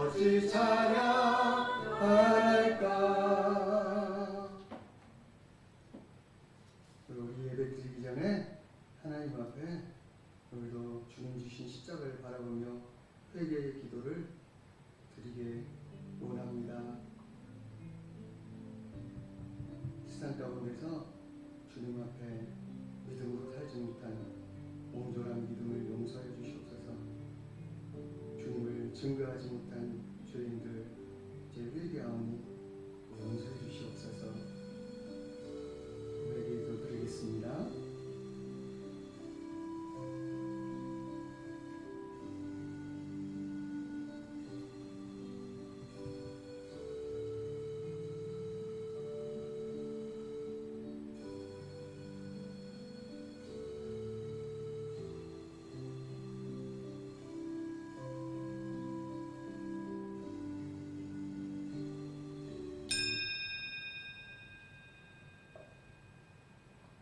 어찌 찬양할까. 우리 예배 드리기 전에 하나님 앞에 오늘도 주님 주신 십자가를 바라보며 회개의 기도를 드리게 원합니다. 세상 가운데서 주님 앞에 믿음으로 살지 못한 옹졸한 믿음을 용서해 주시옵소서. 주님을 증거하지 못한 죄인들 제 회개하오니 용서해 주시옵소서. 회개도 드리겠습니다.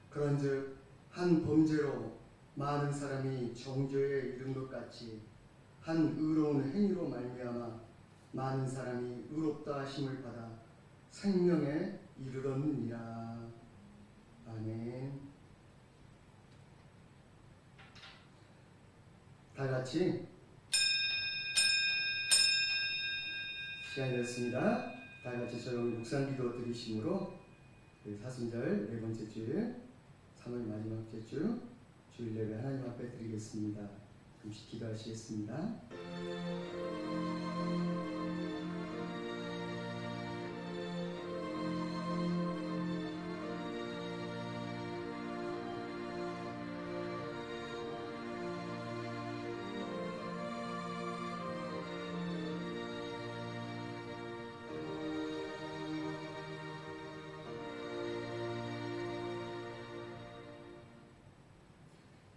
그런즉 한 범죄로 많은 사람이 정죄에 이른 것 같이 한 의로운 행위로 말미암아 많은 사람이 의롭다 하심을 받아 생명에 이르렀느니라. 아멘. 다 같이 시간이 됐습니다. 다 같이 조용히 묵상기도 드리심으로 사순절 네 번째 주일 3월 마지막 주 주일 예배 하나님 앞에 드리겠습니다. 잠시 기도하시겠습니다.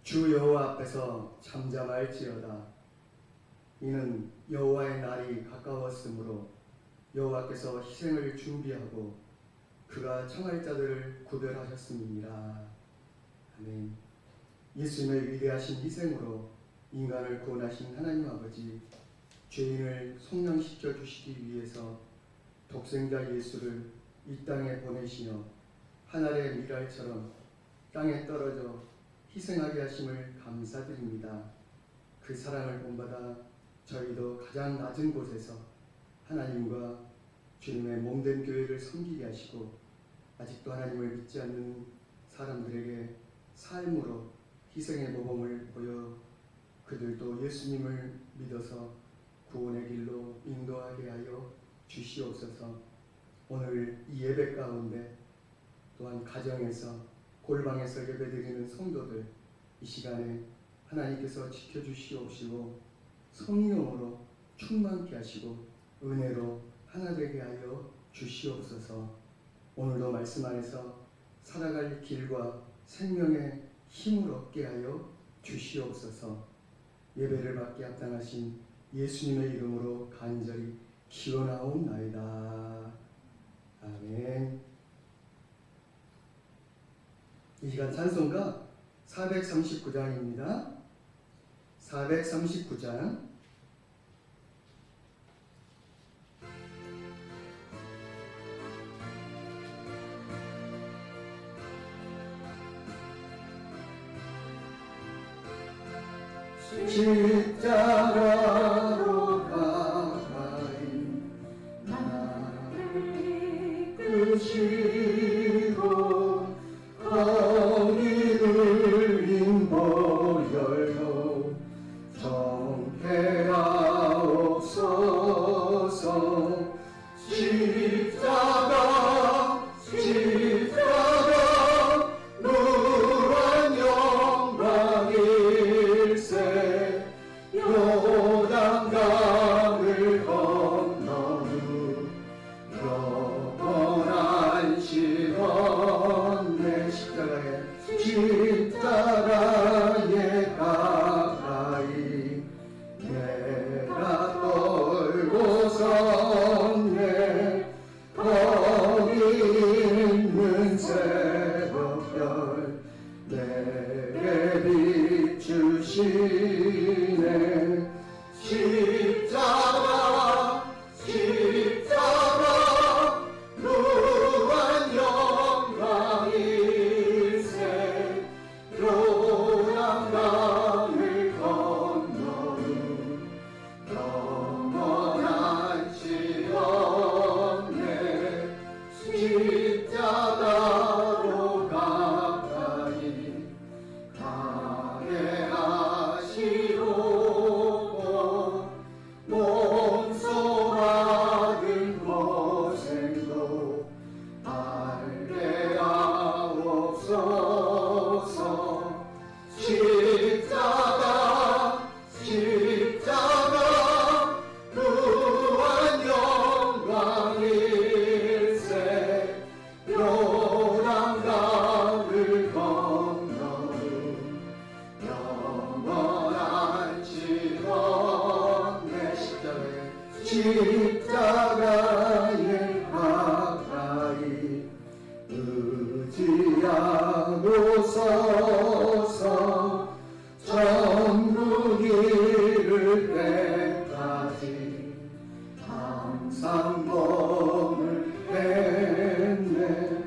주 여호와 앞에서 잠잠할지어다. 이는 여호와의 날이 가까웠으므로 여호와께서 희생을 준비하고 그가 청할 자들을 구별하셨음이니라. 아멘. 예수님의 위대하신 희생으로 인간을 구원하신 하나님 아버지, 죄인을 속량시켜 주시기 위해서 독생자 예수를 이 땅에 보내시어 하늘의 밀알처럼 땅에 떨어져 희생하게 하심을 감사드립니다. 그 사랑을 본받아 저희도 가장 낮은 곳에서 하나님과 주님의 몸된 교회를 섬기게 하시고 아직도 하나님을 믿지 않는 사람들에게 삶으로 희생의 모범을 보여 그들도 예수님을 믿어서 구원의 길로 인도하게 하여 주시옵소서. 오늘 이 예배 가운데 또한 가정에서 골방에서 예배드리는 성도들 이 시간에 하나님께서 지켜주시옵시고 성령으로 충만케 하시고 은혜로 하나 되게 하여 주시옵소서. 오늘도 말씀 안에서 살아갈 길과 생명의 힘을 얻게 하여 주시옵소서. 예배를 받게 합당하신 예수님의 이름으로 간절히 기원하옵나이다. 아멘. 이 시간 찬송가 439장입니다. 439장 십자가로 가까이 나를 이끄시고 거기를 인보혈로 정케하옵소서. 십자가 무한 영광일세 요단 십자가에 가까이 의지하고 서서 천국 이를 때까지 항상 몸을 했네.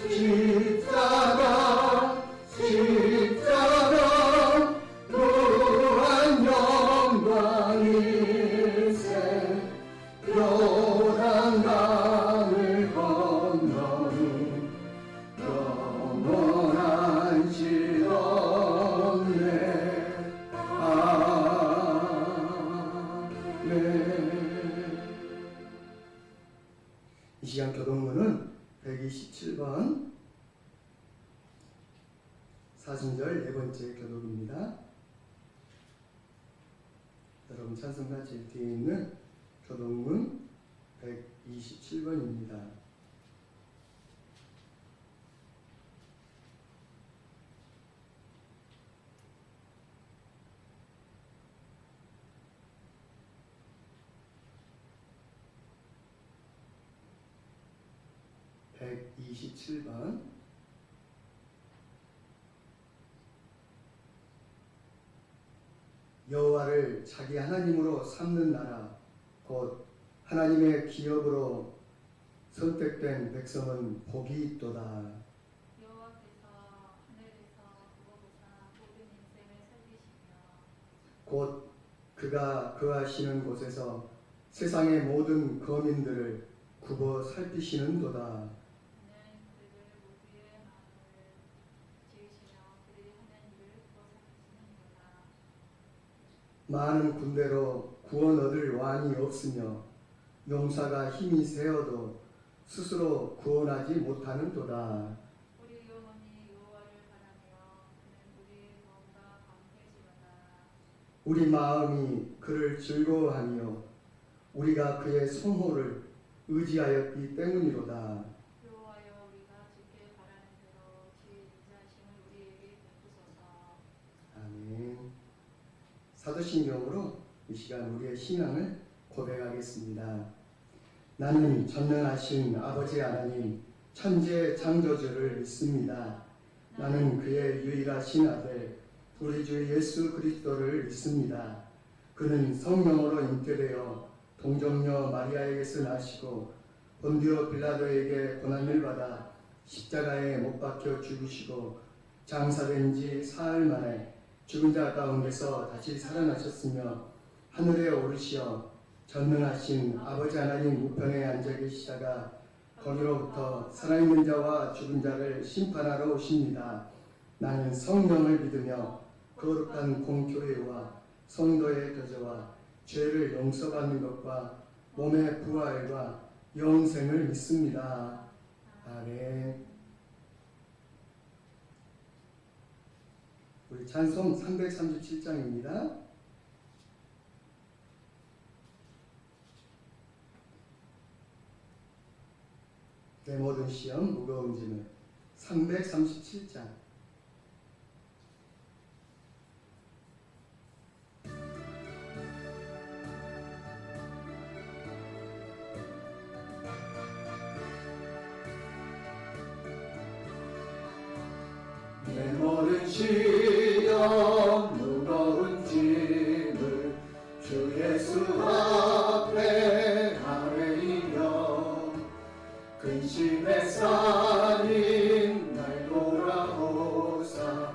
십자가 무한 영광일세. 요단강을 건너는 영원한 시험네. 아멘. 이 시간 교독문은 127번 사순절 네 번째 교독입니다. 여러분 찬송가 제일 뒤에 있는 교독문 127번입니다. 여호와를 자기 하나님으로 삼는 나라 곧 하나님의 기업으로 선택된 백성은 복이 있도다. 여호와께서 하늘에서 구워보사 모든 인생을 살리시며 곧 그가 거하시는 곳에서 세상의 모든 거민들을 굽어 살피시는도다. 그는 그들 모두의 마음을 지으시며 그들이 하는 일을 구워 살피시는도다. 많은 군대로 구원 얻을 왕이 없으며 용사가 힘이 세어도 스스로 구원하지 못하는도다. 우리 영혼이 여호와를 바라며 그는 우리의 마음과 감회지로다. 우리 마음이 그를 즐거워하며 우리가 그의 성호를 의지하였기 때문이로다. 여호와여 우리가 주께 바라는 대로 주의 인자하심을 우리에게 베푸소서. 아멘. 사도신경으로 이 시간 우리의 신앙을 고백하겠습니다. 나는 전능하신 아버지 하나님 천재 창조주를 믿습니다. 나는 그의 유일하신 아들 우리 주 예수 그리스도를 믿습니다. 그는 성령으로 잉태되어 동정녀 마리아에게서 나시고 본디오 빌라도에게 고난을 받아 십자가에 못 박혀 죽으시고 장사된 지 사흘 만에 죽은 자 가운데서 다시 살아나셨으며 하늘에 오르시어 전능하신 아버지 하나님 우편에 앉아 계시다가 거기로부터 살아있는 자와 죽은 자를 심판하러 오십니다. 나는 성령을 믿으며 거룩한 공교회와 성도의 교제와 죄를 용서받는 것과 몸의 부활과 영생을 믿습니다. 아멘. 우리 찬송 337장입니다. 내 모든 시험 무거운 짐을 337장. 내 모든 시험 무거운 짐을 주 예수 앞에 아뢰이며 근심의 산인 날 돌아오사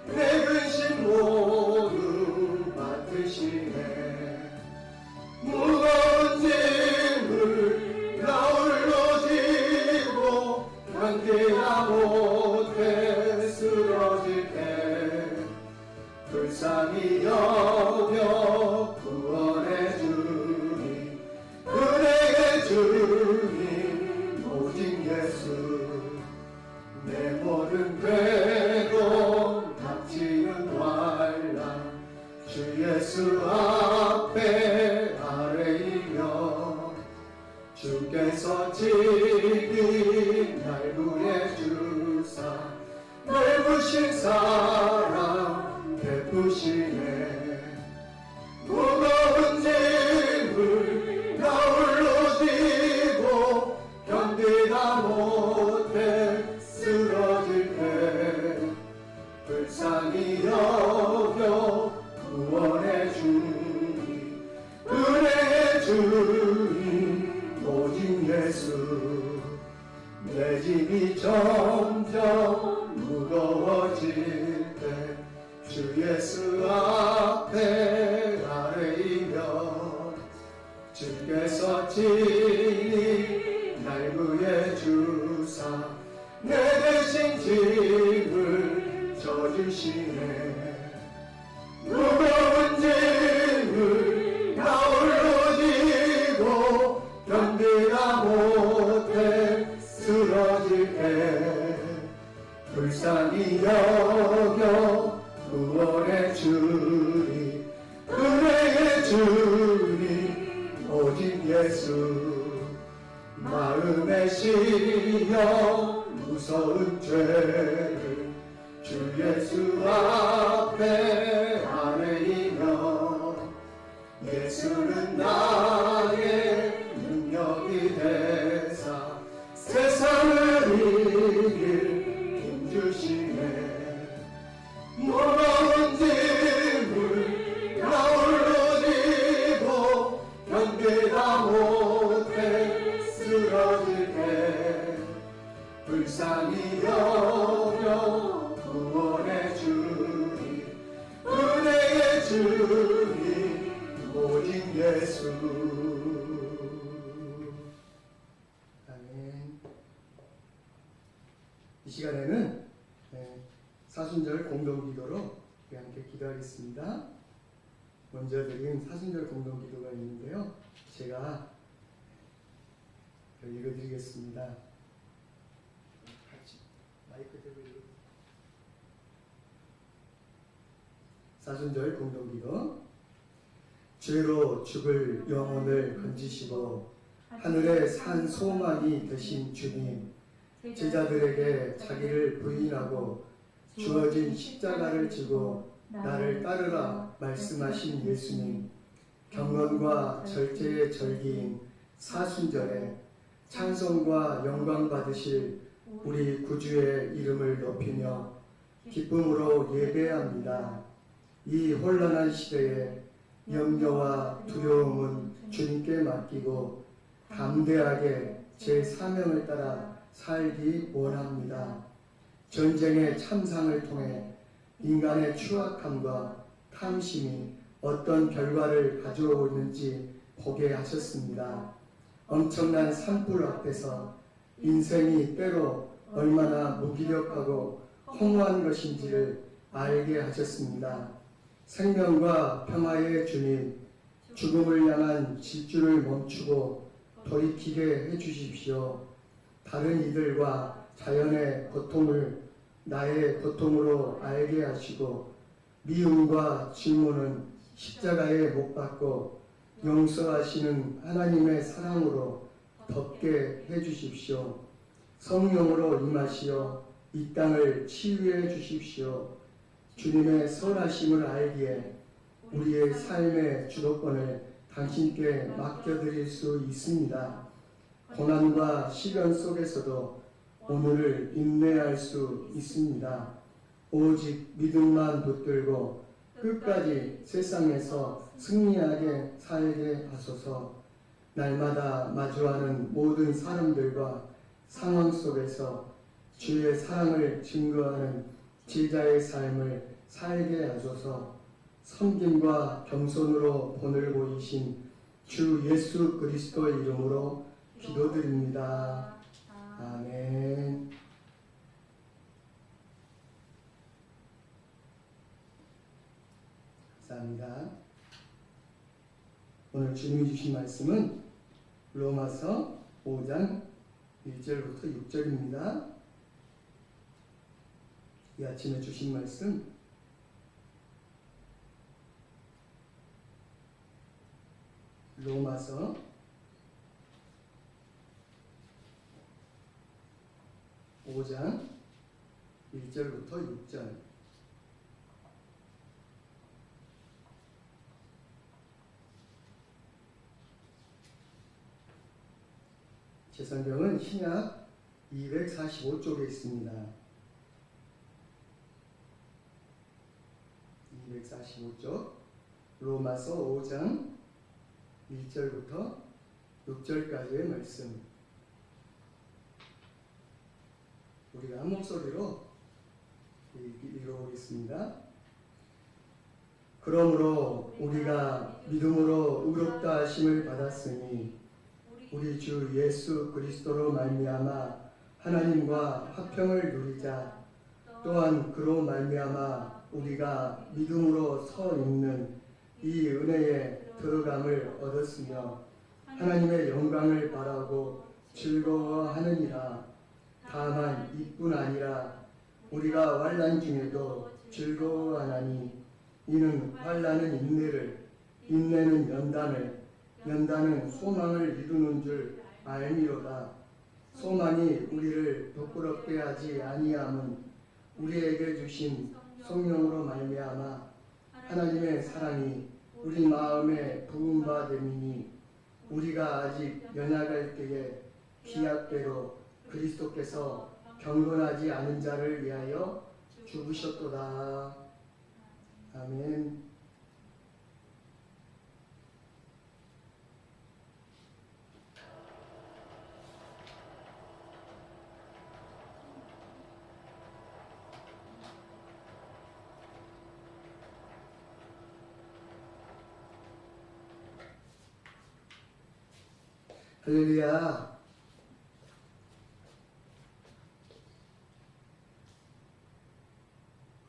내 근심 모두 맡으시네. 무거운 짐을 나 홀로 지고 견디다 못해 쓰러질 때 불쌍히 여겨 구원해 주니 은혜의 주님 오직 예수. 내 모든 괴로움 닥치는 환난 주 예수 앞에 아뢰이며 주께서 지기 날 구해 주사 넓으신 사랑 베푸시네. 무거운 짐을 주님 오직 예수 내 짐이 점점 무거워질 때 주 예수 앞에 아뢰이며 주께서 친히 날 구해 주사 내 대신 짐을 져주시네 무거운 짐을 나 홀로 지고 견디다 못해 쓰러질 때 불쌍히 여겨 구원의 주님 은혜의 주님 오직 예수 마음에 실려 무서운 죄를 주 예수 앞에 아뢰이며 예수는 나의 능력이 되사 세상을 이길 힘 주시네 무거운 짐을 나 홀로 지고 견디다 못해 쓰러질 때 불쌍히 여겨 구원의 주님 은혜의 주님 오직 예수 아멘. 이 시간에는 사순절 공동기도로 함께 기도하겠습니다. 먼저 드린 사순절 공동기도가 있는데요. 제가 읽어드리겠습니다. 같이 마이크 대고 읽어드립니다. 사순절 공동기도 죄로 죽을 영혼을 건지시고 하늘의 산 소망이 되신 주님 제자들에게 자기를 부인하고 주어진 십자가를 지고 나를 따르라 말씀하신 예수님 경건과 절제의 절기인 사순절에 찬송과 영광 받으실 우리 구주의 이름을 높이며 기쁨으로 예배합니다. 이 혼란한 시대에 염려와 두려움은 주님께 맡기고 담대하게 제 사명을 따라 살기 원합니다. 전쟁의 참상을 통해 인간의 추악함과 탐심이 어떤 결과를 가져오는지 보게 하셨습니다. 엄청난 산불 앞에서 인생이 때로 얼마나 무기력하고 허무한 것인지를 알게 하셨습니다. 생명과 평화의 주님, 죽음을 향한 질주를 멈추고 돌이키게 해주십시오. 다른 이들과 자연의 고통을 나의 고통으로 알게 하시고 미움과 질문은 십자가에 못 박고 용서하시는 하나님의 사랑으로 덮게 해주십시오. 성령으로 임하시어 이 땅을 치유해 주십시오. 주님의 선하심을 알기에 우리의 삶의 주도권을 당신께 맡겨드릴 수 있습니다. 고난과 시련 속에서도 오늘을 인내할 수 있습니다. 오직 믿음만 붙들고 끝까지 세상에서 승리하게 살게 하소서. 날마다 마주하는 모든 사람들과 상황 속에서 주의 사랑을 증거하는 제자의 삶을 살게 하소서. 섬김과 겸손으로 본을 보이신 주 예수 그리스도의 이름으로 기도드립니다. 아멘. 감사합니다. 오늘 주님이 주신 말씀은 로마서 5장 1절부터 6절입니다. 이 아침에 주신 말씀 로마서 5장 1절부터 6절. 제 성경은 신약 245쪽에 있습니다. 245쪽 로마서 5장 1절부터 6절까지의 말씀 우리가 한 목소리로 읽어보겠습니다. 그러므로 우리가 믿음으로 의롭다 하심을 받았으니 우리 주 예수 그리스도로 말미암아 하나님과 화평을 누리자. 또한 그로 말미암아 우리가 믿음으로 서 있는 이 은혜에 들어감을 얻었으며 하나님의 영광을 바라고 즐거워하느니라. 다만 이뿐 아니라 우리가 환난 중에도 즐거워하나니 이는 환난은 인내를, 인내는 연단을, 연단은 소망을 이루는 줄 알미로다. 소망이 우리를 부끄럽게 하지 아니함은 우리에게 주신 성령으로 말미암아 하나님의 사랑이 우리 마음에 부은 바 됨이니 우리가 아직 연약할 때에 기약대로 그리스도께서 경건하지 않은 자를 위하여 죽으셨도다. 아멘. 할렐루야.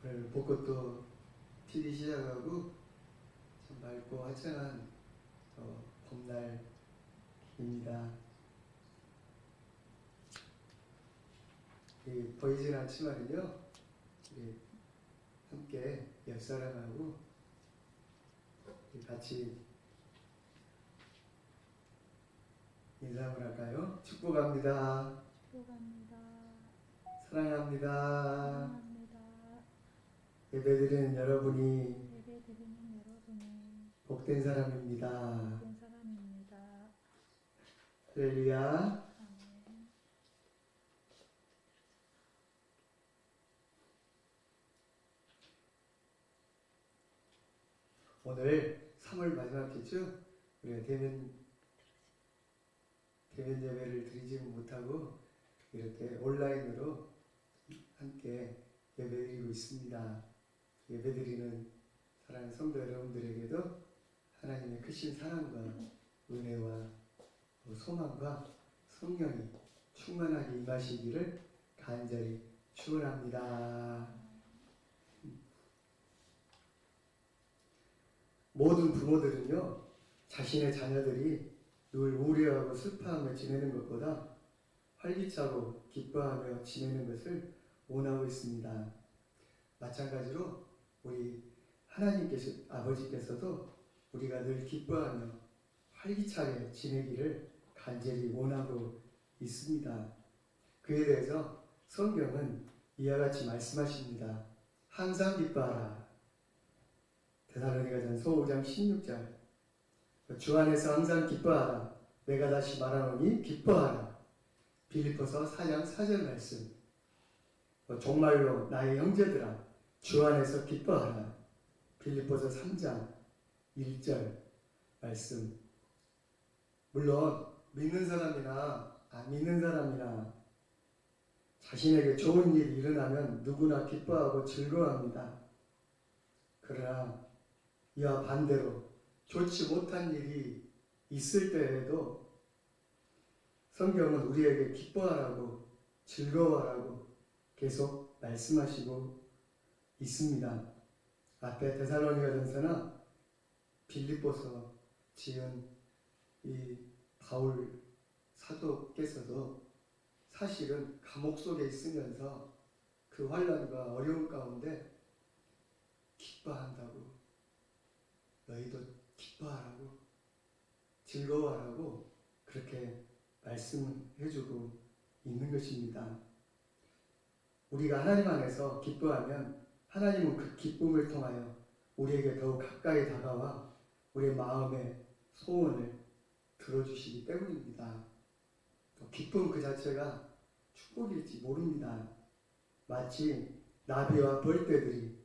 오늘 벚꽃도 피기 시작하고 참 맑고 화창한 봄날입니다. 이 보이진 않지만요, 우리 함께 옆사람하고 같이 인사를 할까요? 축복합니다. 축복합니다. 사랑합니다. 사랑합니다. 예배드리는 여러분이 예배드리는 여러분이 복된 사람입니다. 복된 사람입니다. 할렐루야. 아멘. 오늘 3월 마지막 주죠. 우리가 대면 예배를 드리지는 못하고 이렇게 온라인으로 함께 예배드리고 있습니다. 예배드리는 사랑하는 성도 여러분들에게도 하나님의 크신 사랑과 은혜와 소망과 성령이 충만하게 임하시기를 간절히 축원합니다. 모든 부모들은요, 자신의 자녀들이 늘 우려하고 슬퍼하며 지내는 것보다 활기차고 기뻐하며 지내는 것을 원하고 있습니다. 마찬가지로 우리 아버지께서도 우리가 늘 기뻐하며 활기차게 지내기를 간절히 원하고 있습니다. 그에 대해서 성경은 이와 같이 말씀하십니다. 항상 기뻐하라. 데살로니가전서 5장 16절. 주 안에서 항상 기뻐하라. 내가 다시 말하노니 기뻐하라. 빌립보서 4장 4절 말씀. 정말로 나의 형제들아, 주 안에서 기뻐하라. 빌립보서 3장 1절 말씀. 물론 믿는 사람이나 안 믿는 사람이나 자신에게 좋은 일이 일어나면 누구나 기뻐하고 즐거워합니다. 그러나 이와 반대로 좋지 못한 일이 있을 때에도 성경은 우리에게 기뻐하라고 즐거워하라고 계속 말씀하시고 있습니다. 앞에 데살로니가전서나 빌립보서 지은 이 바울 사도께서도 사실은 감옥 속에 있으면서 그 환난과 어려움 가운데 기뻐한다고, 너희도 기뻐하라고, 즐거워하라고 그렇게 말씀해주고 있는 것입니다. 우리가 하나님 안에서 기뻐하면 하나님은 그 기쁨을 통하여 우리에게 더욱 가까이 다가와 우리의 마음의 소원을 들어주시기 때문입니다. 또 기쁨 그 자체가 축복일지 모릅니다. 마치 나비와 벌떼들이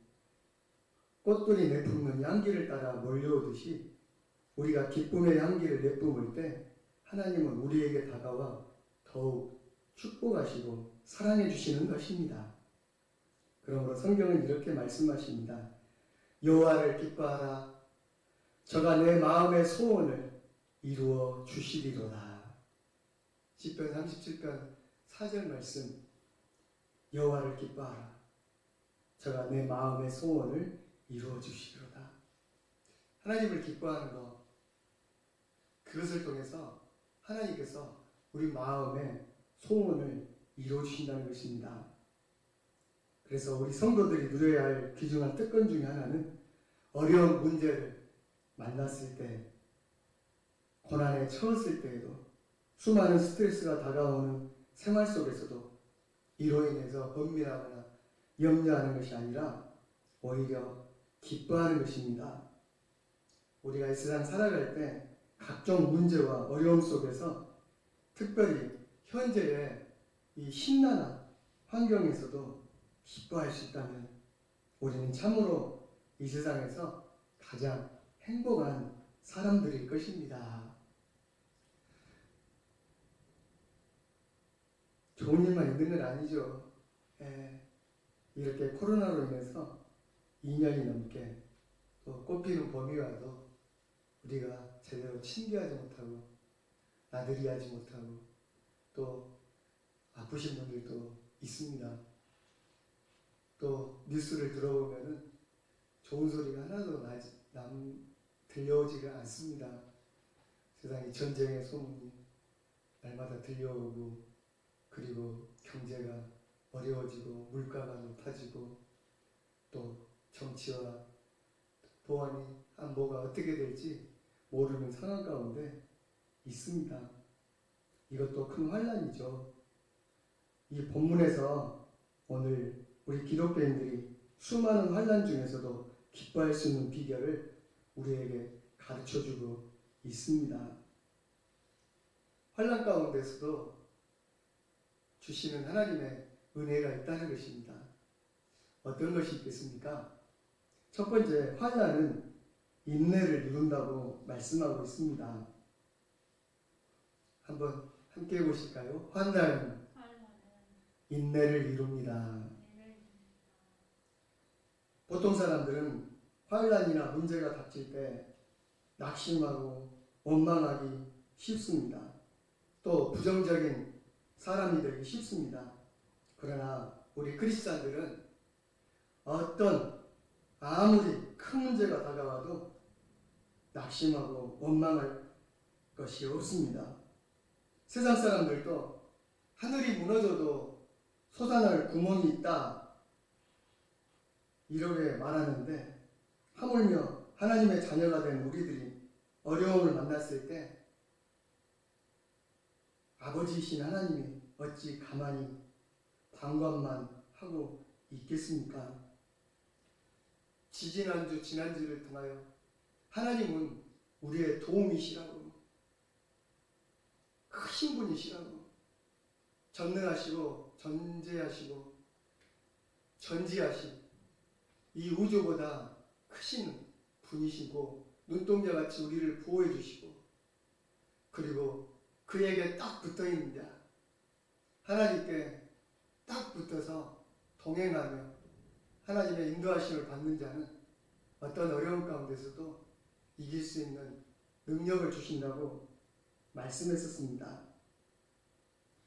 꽃들이 내뿜는 향기를 따라 몰려오듯이 우리가 기쁨의 향기를 내뿜을 때 하나님은 우리에게 다가와 더욱 축복하시고 사랑해 주시는 것입니다. 그러므로 성경은 이렇게 말씀하십니다. 여호와를 기뻐하라. 저가 내 마음의 소원을 이루어 주시리로다. 시편 37편 4절 말씀. 여호와를 기뻐하라. 저가 내 마음의 소원을 이루어 주시리로다. 하나님을 기뻐하는 것, 그것을 통해서 하나님께서 우리 마음의 소원을 이루어 주신다는 것입니다. 그래서 우리 성도들이 누려야 할 귀중한 특권 중에 하나는 어려운 문제를 만났을 때, 고난에 처했을 때에도, 수많은 스트레스가 다가오는 생활 속에서도 이로 인해서 번민하거나 염려하는 것이 아니라 오히려 기뻐하는 것입니다. 우리가 이 세상 살아갈 때 각종 문제와 어려움 속에서 특별히 현재의 이 심란한 환경에서도 기뻐할 수 있다면 우리는 참으로 이 세상에서 가장 행복한 사람들일 것입니다. 좋은 일만 있는 건 아니죠. 이렇게 코로나로 인해서 2년이 넘게 또 꽃피는 봄이 와도 우리가 제대로 친기하지 못하고 나들이 하지 못하고 또 아프신 분들도 있습니다. 또 뉴스를 들어보면은 좋은 소리가 하나도 들려오지가 않습니다. 세상에 전쟁의 소문이 날마다 들려오고, 그리고 경제가 어려워지고 물가가 높아지고 또 정치와 보안이 안보가 어떻게 될지 모르는 상황 가운데 있습니다. 이것도 큰 환난이죠. 이 본문에서 오늘 우리 기독교인들이 수많은 환난 중에서도 기뻐할 수 있는 비결을 우리에게 가르쳐주고 있습니다. 환난 가운데서도 주시는 하나님의 은혜가 있다는 것입니다. 어떤 것이 있겠습니까? 첫 번째, 환난은 인내를 이룬다고 말씀하고 있습니다. 한번 함께 해보실까요? 환난은 인내를 이룹니다. 보통 사람들은 환난이나 문제가 닥칠 때 낙심하고 원망하기 쉽습니다. 또 부정적인 사람이 되기 쉽습니다. 그러나 우리 크리스찬들은 아무리 큰 문제가 다가와도 낙심하고 원망할 것이 없습니다. 세상 사람들도 하늘이 무너져도 솟아날 구멍이 있다 이렇게 말하는데, 하물며 하나님의 자녀가 된 우리들이 어려움을 만났을 때 아버지이신 하나님이 어찌 가만히 방관만 하고 있겠습니까? 지난주를 통하여 하나님은 우리의 도움이시라고, 크신 분이시라고, 전능하시고 전제하시고 전지하신 이 우주보다 크신 분이시고 눈동자같이 우리를 보호해 주시고, 그리고 그에게 딱 붙어있는 자, 하나님께 딱 붙어서 동행하며 하나님의 인도하심을 받는 자는 어떤 어려움 가운데서도 이길 수 있는 능력을 주신다고 말씀했었습니다.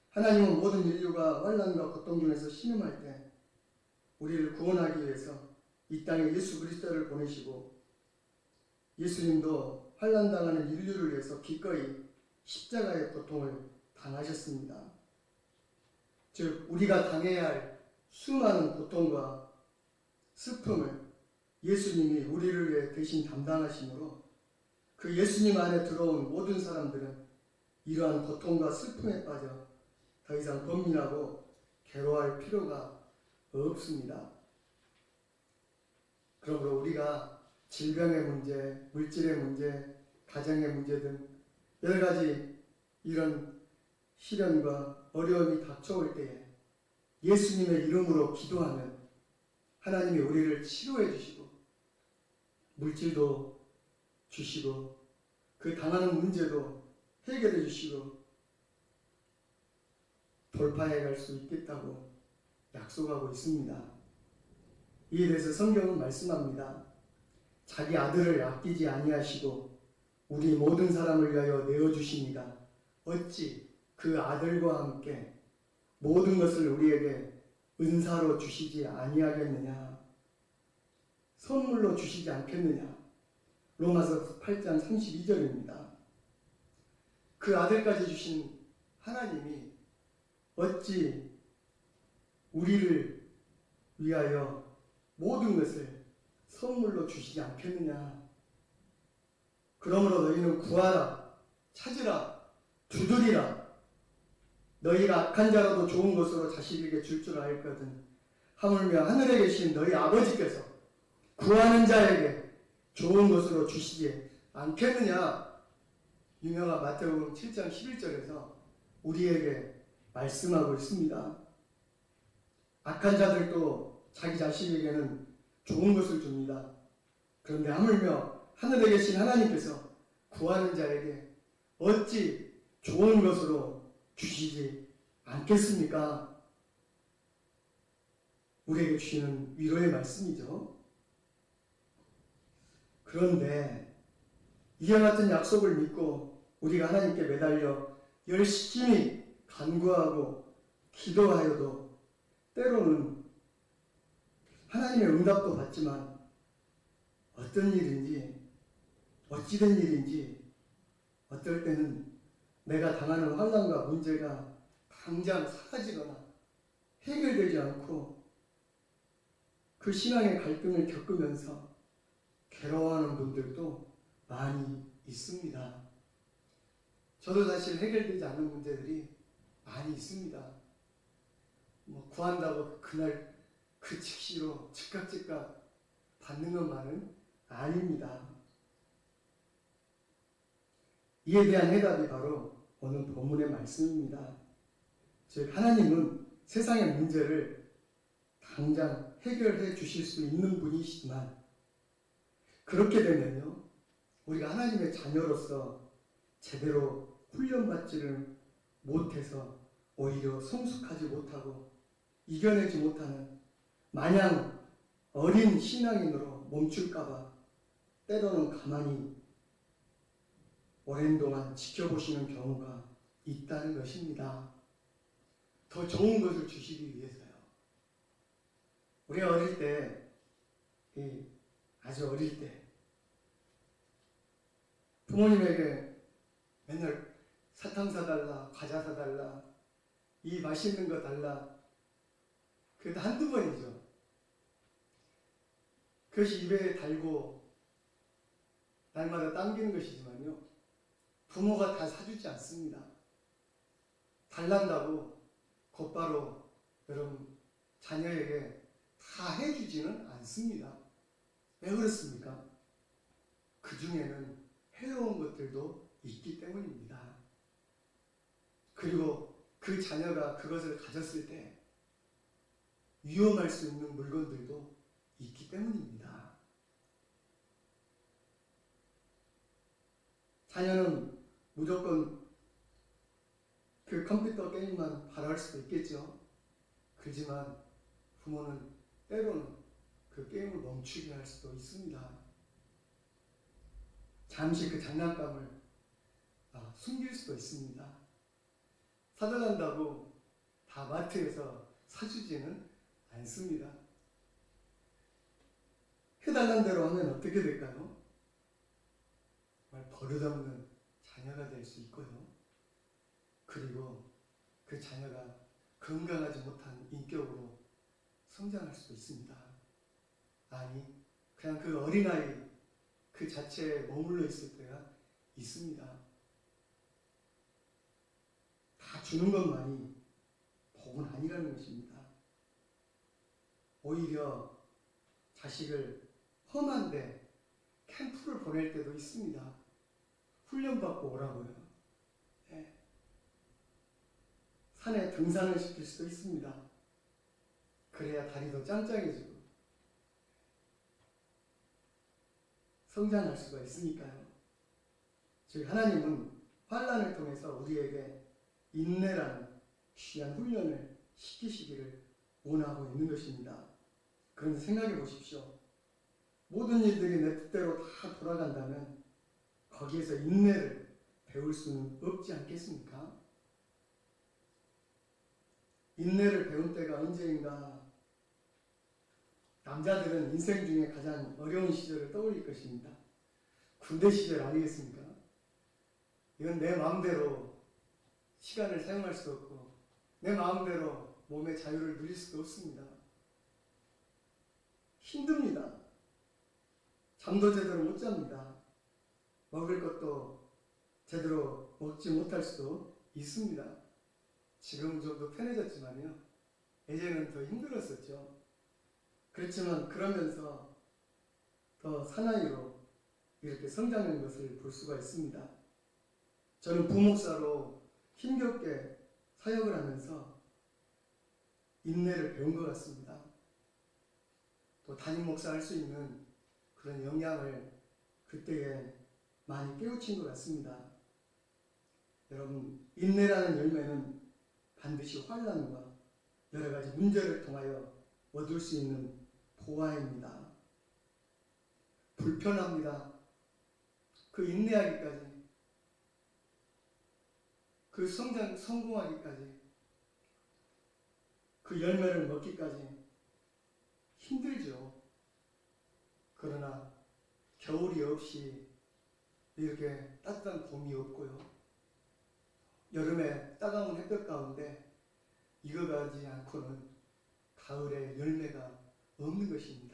하나님은 모든 인류가 환난과 고통 중에서 신음할 때 우리를 구원하기 위해서 이 땅에 예수 그리스도를 보내시고, 예수님도 환난당하는 인류를 위해서 기꺼이 십자가의 고통을 당하셨습니다. 즉 우리가 당해야 할 수많은 고통과 슬픔을 예수님이 우리를 위해 대신 담당하심으로 그 예수님 안에 들어온 모든 사람들은 이러한 고통과 슬픔에 빠져 더 이상 고민하고 괴로워할 필요가 없습니다. 그러므로 우리가 질병의 문제, 물질의 문제, 가정의 문제 등 여러 가지 이런 시련과 어려움이 닥쳐올 때에 예수님의 이름으로 기도하면 하나님이 우리를 치료해 주시고 물질도 주시고 그 당하는 문제도 해결해 주시고 돌파해 갈 수 있겠다고 약속하고 있습니다. 이에 대해서 성경은 말씀합니다. 자기 아들을 아끼지 아니하시고 우리 모든 사람을 위하여 내어주십니다. 어찌 그 아들과 함께 모든 것을 우리에게 은사로 주시지 아니하겠느냐? 선물로 주시지 않겠느냐? 로마서 8장 32절입니다. 그 아들까지 주신 하나님이 어찌 우리를 위하여 모든 것을 선물로 주시지 않겠느냐? 그러므로 너희는 구하라, 찾으라, 두드리라. 너희가 악한 자라도 좋은 것으로 자식에게 줄 알거든. 하물며 하늘에 계신 너희 아버지께서 구하는 자에게 좋은 것으로 주시지 않겠느냐? 유명한 마태복음 7장 11절에서 우리에게 말씀하고 있습니다. 악한 자들도 자기 자식에게는 좋은 것을 줍니다. 그런데 하물며 하늘에 계신 하나님께서 구하는 자에게 어찌 좋은 것으로 주시지 않겠습니까? 우리에게 주시는 위로의 말씀이죠. 그런데 이와 같은 약속을 믿고 우리가 하나님께 매달려 열심히 간구하고 기도하여도 때로는 하나님의 응답도 받지만 어떤 일인지 어찌된 일인지 어떨 때는 내가 당하는 환난과 문제가 당장 사라지거나 해결되지 않고 그 신앙의 갈등을 겪으면서 괴로워하는 분들도 많이 있습니다. 저도 사실 해결되지 않는 문제들이 많이 있습니다. 구한다고 그날 그 즉시로 즉각 받는 것만은 아닙니다. 이에 대한 해답이 바로 오늘 본문의 말씀입니다. 즉 하나님은 세상의 문제를 당장 해결해 주실 수 있는 분이시지만 그렇게 되면요 우리가 하나님의 자녀로서 제대로 훈련받지를 못해서 오히려 성숙하지 못하고 이겨내지 못하는 마냥 어린 신앙인으로 멈출까봐 때로는 가만히 오랜 동안 지켜보시는 경우가 있다는 것입니다. 더 좋은 것을 주시기 위해서요. 우리가 어릴 때, 아주 어릴 때 부모님에게 맨날 사탕 사달라, 과자 사달라, 이 맛있는 거 달라. 그래도 한두 번이죠. 그것이 입에 달고 날마다 당기는 것이지만요. 부모가 다 사주지 않습니다. 달란다고 곧바로 여러분 자녀에게 다 해주지는 않습니다. 왜 그렇습니까? 그 중에는 해로운 것들도 있기 때문입니다. 그리고 그 자녀가 그것을 가졌을 때 위험할 수 있는 물건들도 있기 때문입니다. 자녀는 무조건 그 컴퓨터 게임만 바랄 수도 있겠죠. 그렇지만 부모는 때로는 그 게임을 멈추게 할 수도 있습니다. 잠시 그 장난감을 숨길 수도 있습니다. 사달란다고 다 마트에서 사주지는 않습니다. 해달란 대로 하면 어떻게 될까요? 정말 버릇없는 자녀가 될 수 있고요. 그리고 그 자녀가 건강하지 못한 인격으로 성장할 수도 있습니다. 아니, 그냥 그 어린아이 그 자체에 머물러 있을 때가 있습니다. 다 주는 것만이 복은 아니라는 것입니다. 오히려 자식을 험한데 캠프를 보낼 때도 있습니다. 훈련받고 오라고요. 네. 산에 등산을 시킬 수도 있습니다. 그래야 다리도 짱짱해지고 성장할 수가 있으니까요. 즉 하나님은 환난을 통해서 우리에게 인내라는 귀한 훈련을 시키시기를 원하고 있는 것입니다. 그런데 생각해 보십시오. 모든 일들이 내 뜻대로 다 돌아간다면 거기에서 인내를 배울 수는 없지 않겠습니까? 인내를 배운 때가 언제인가? 남자들은 인생 중에 가장 어려운 시절을 떠올릴 것입니다. 군대 시절 아니겠습니까? 이건 내 마음대로 시간을 사용할 수 없고 내 마음대로 몸의 자유를 누릴 수도 없습니다. 힘듭니다. 잠도 제대로 못 잡니다. 먹을 것도 제대로 먹지 못할 수도 있습니다. 지금은 좀 더 편해졌지만요. 예전에는 더 힘들었었죠. 그렇지만 그러면서 더 사나이로 이렇게 성장하는 것을 볼 수가 있습니다. 저는 부목사로 힘겹게 사역을 하면서 인내를 배운 것 같습니다. 또 담임 목사 할 수 있는 그런 역량을 그때에 많이 깨우친 것 같습니다. 여러분, 인내라는 열매는 반드시 환난과 여러 가지 문제를 통하여 얻을 수 있는 보화입니다. 불편합니다. 그 인내하기까지, 그 성공하기까지, 그 열매를 먹기까지 힘들죠. 그러나 겨울이 없이 이렇게 따뜻한 봄이 없고요. 여름에 따가운 햇볕 가운데 익어가지 않고는 가을에 열매가 없는 것입니다.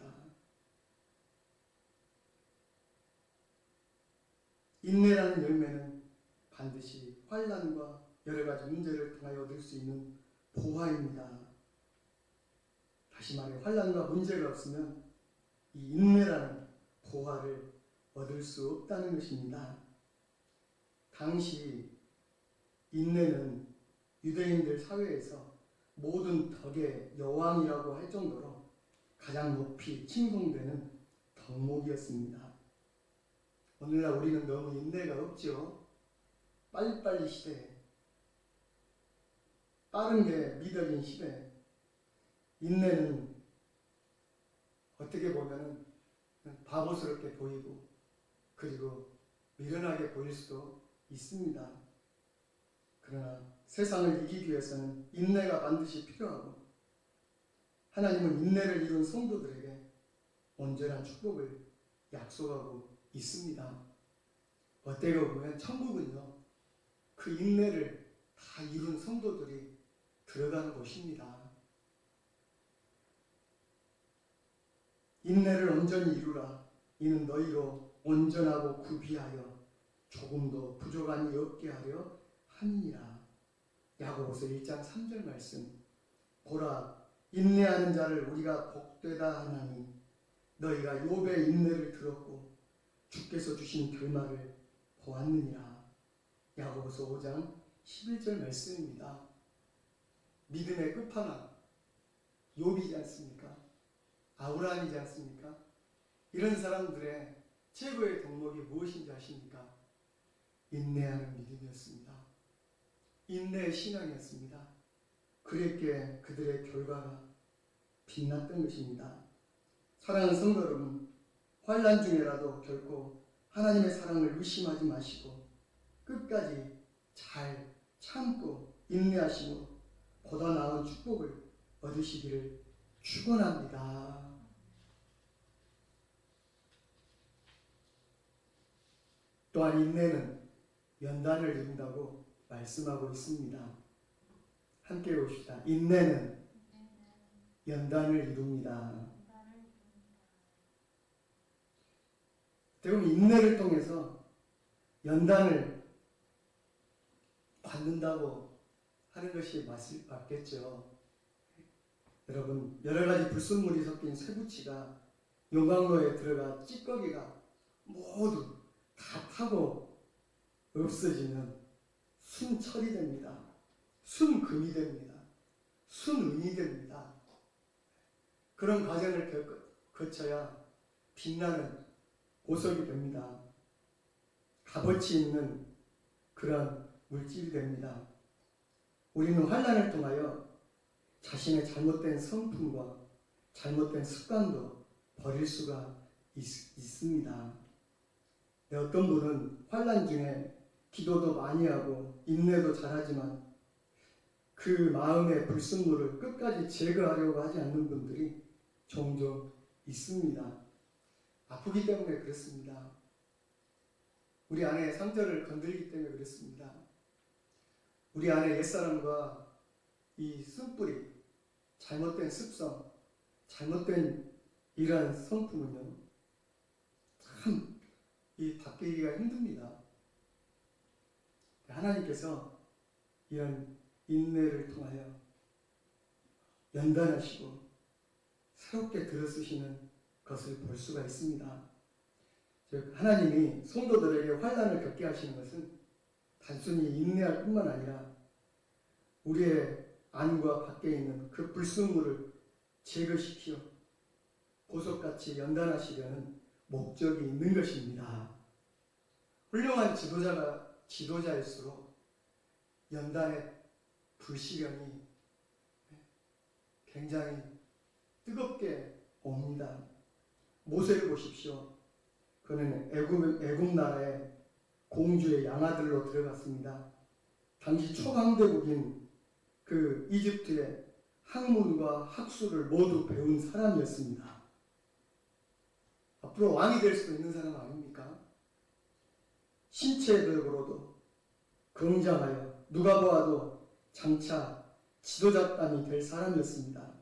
인내라는 열매는 반드시 환난과 여러 가지 문제를 통하여 얻을 수 있는 보화입니다. 다시 말해 환난과 문제가 없으면 이 인내라는 보화를 얻을 수 없다는 것입니다. 당시 인내는 유대인들 사회에서 모든 덕의 여왕이라고 할 정도로 가장 높이 칭송되는 덕목이었습니다. 오늘날 우리는 너무 인내가 없죠. 빨리빨리 시대에, 빠른 게 미덕인 시대에 인내는 어떻게 보면 바보스럽게 보이고 그리고 미련하게 보일 수도 있습니다. 그러나 세상을 이기기 위해서는 인내가 반드시 필요하고 하나님은 인내를 이룬 성도들에게 온전한 축복을 약속하고 있습니다. 어때고 보면 천국은요, 그 인내를 다 이룬 성도들이 들어가는 곳입니다. 인내를 온전히 이루라. 이는 너희로 온전하고 구비하여 조금도 부족함이 없게 하려 함이니라. 야고보서 1장 3절 말씀. 보라, 인내하는 자를 우리가 복되다 하나니 너희가 욥의 인내를 들었고 주께서 주신 결말을 보았느니라. 야고보서 5장 11절 말씀입니다. 믿음의 끝판왕 욥이지 않습니까? 아브라함이지 않습니까? 이런 사람들의 최고의 덕목이 무엇인지 아십니까? 인내하는 믿음이었습니다. 인내의 신앙이었습니다. 그랬기에 그들의 결과가 빛났던 것입니다. 사랑하는 성도 여러분, 환난 중에라도 결코 하나님의 사랑을 의심하지 마시고 끝까지 잘 참고 인내하시고 보다 나은 축복을 얻으시기를 축원합니다. 또한 인내는 연단을 이룬다고 말씀하고 있습니다. 함께 봅시다. 인내는 연단을 이룹니다. 대부분 인내를 통해서 연단을 받는다고 하는 것이 맞겠죠. 여러분, 여러 가지 불순물이 섞인 쇠붙이가 용광로에 들어가 찌꺼기가 모두 다 타고 없어지면 순철이 됩니다. 순금이 됩니다. 순은이 됩니다. 그런 과정을 거쳐야 빛나는 보석이 됩니다. 값어치 있는 그런 물질이 됩니다. 우리는 환난을 통하여 자신의 잘못된 성품과 잘못된 습관도 버릴 수가 있습니다. 어떤 분은 환난 중에 기도도 많이 하고 인내도 잘하지만 그 마음의 불순물을 끝까지 제거하려고 하지 않는 분들이 종종 있습니다. 아프기 때문에 그렇습니다. 우리 안에 상처를 건들기 때문에 그렇습니다. 우리 안에 옛사람과 이 쓴뿌리, 잘못된 습성, 잘못된 이러한 성품은요, 참 이 바뀌기가 힘듭니다. 하나님께서 이런 인내를 통하여 연단하시고 새롭게 들어쓰시는 것을 볼 수가 있습니다. 즉 하나님이 성도들에게 환난을 겪게 하시는 것은 단순히 인내할 뿐만 아니라 우리의 안과 밖에 있는 그 불순물을 제거시키어 보석같이 연단하시려는 목적이 있는 것입니다. 훌륭한 지도자일수록 연단의 불시련이 굉장히 뜨겁게 옵니다. 모세를 보십시오. 그는 애굽 나라의 공주의 양아들로 들어갔습니다. 당시 초강대국인 그 이집트의 학문과 학술을 모두 배운 사람이었습니다. 앞으로 왕이 될 수도 있는 사람 아닙니까? 신체적으로도 긍장하여 누가 보아도 장차 지도자감이 될 사람이었습니다.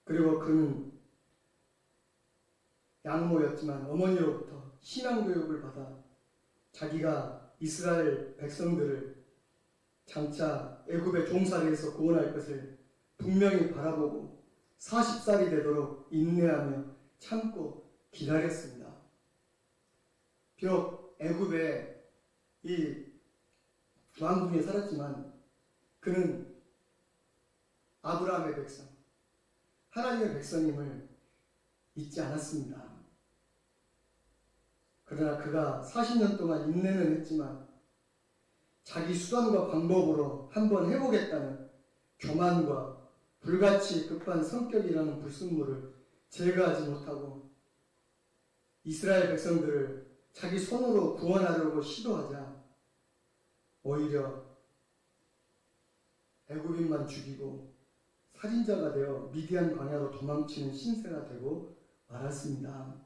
그리고 그는 양모였지만 어머니로부터 신앙교육을 받아 자기가 이스라엘 백성들을 장차 애굽의 종살이에서 구원할 것을 분명히 바라보고 40살이 되도록 인내하며 참고 기다렸습니다. 비록 애굽의 이 왕궁에 살았지만 그는 아브라함의 백성, 하나님의 백성임을 잊지 않았습니다. 그러나 그가 40년 동안 인내는 했지만 자기 수단과 방법으로 한번 해보겠다는 교만과 불같이 급한 성격이라는 불순물을 제거하지 못하고 이스라엘 백성들을 자기 손으로 구원하려고 시도하자 오히려 애굽인만 죽이고 살인자가 되어 미디안 광야로 도망치는 신세가 되고 말았습니다.